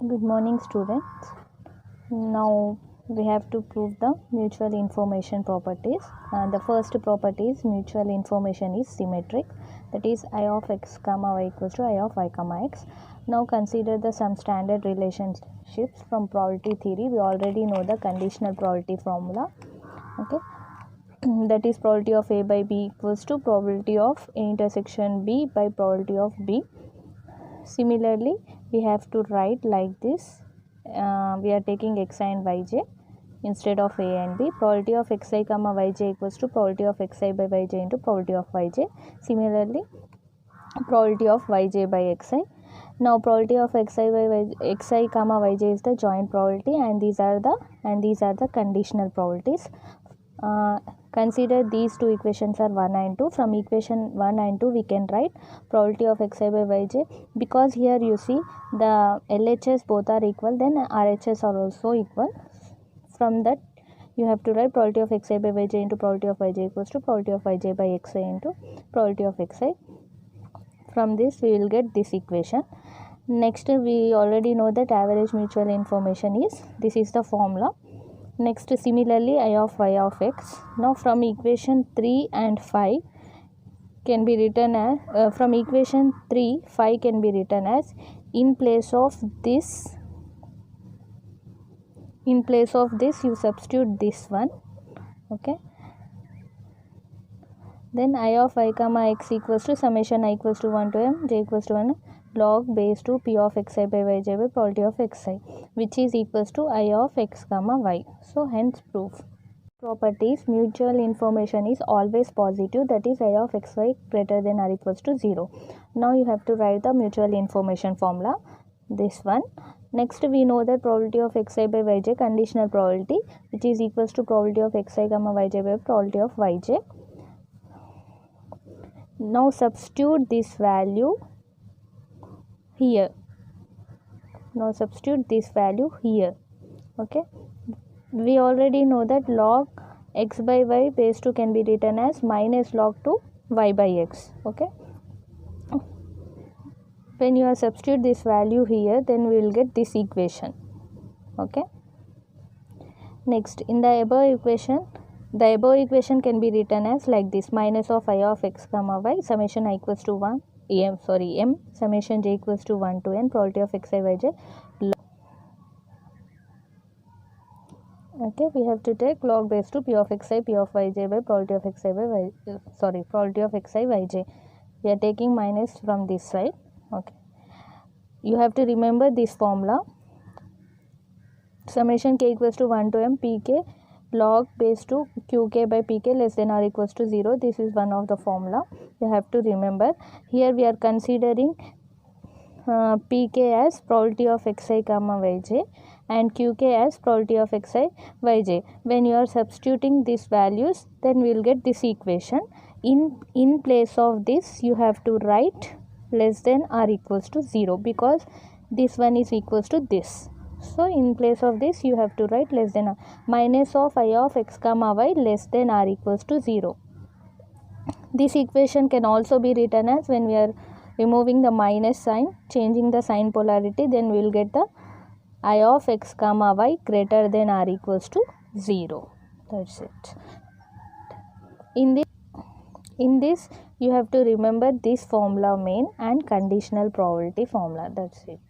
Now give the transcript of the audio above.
Good morning, students. Now we have to prove the mutual information properties. The first property is mutual information is symmetric, that is I of x comma y equals to I of y comma x. Now consider the some standard relationships from probability theory. We already know the conditional probability formula. Okay, that is probability of A by B equals to probability of A intersection B by probability of B. Similarly, we have to write like this. We are taking xi and yj instead of a and b. Probability of xi comma yj equals to probability of xi by yj into probability of yj. Similarly, probability of yj by xi. Now probability of xi by xi comma yj is the joint probability, and these are the conditional probabilities. Consider these two equations are 1 and 2. From equation 1 and 2 we can write probability of xi by yj, because here you see the LHS both are equal, then RHS are also equal. From that you have to write probability of xi by yj into probability of yj equals to probability of yj by xi into probability of xi. From this we will get this equation. Next, we already know that average mutual information is, this is the formula. Next, similarly I of y of x. Now from equation 3 and 5 can be written as from equation 3 5 can be written as in place of this you substitute this one. Okay, then I of I comma x equals to summation I equals to 1 to m j equals to 1 log base to p of xi by yj by probability of xi, which is equals to I of x comma y. So hence proof. Properties: mutual information is always positive, that is I of xy greater than or equals to 0. Now you have to write the mutual information formula, this one. Next, we know that probability of xi by yj conditional probability, which is equals to probability of xi comma yj by probability of yj. Now substitute this value here. Okay, we already know that log x by y base 2 can be written as minus log 2 y by x. Okay, when you are substitute this value here, then we will get this equation. Okay, next, in the above equation can be written as like this: minus of I of x comma y summation I equals to 1 m summation j equals to 1 to n probability of xi yj. Okay, we have to take log base to p of xi p of yj by probability of xi by y, probability of xi yj. We are taking minus from this side. Okay, you have to remember this formula: summation k equals to 1 to m pk log base to qk by pk less than or equals to 0. This is one of the formula you have to remember. Here we are considering pk as probability of xi comma yj and qk as probability of xi yj. When you are substituting these values, then we will get this equation. In place of this you have to write less than or equals to 0, because this one is equals to this. So in place of this you have to write less than or, minus of I of x comma y less than or equals to 0. This equation can also be written as, when we are removing the minus sign, changing the sign polarity, then we will get the I of x comma y greater than or equals to 0. That's it. In this you have to remember this formula main and conditional probability formula. That's it.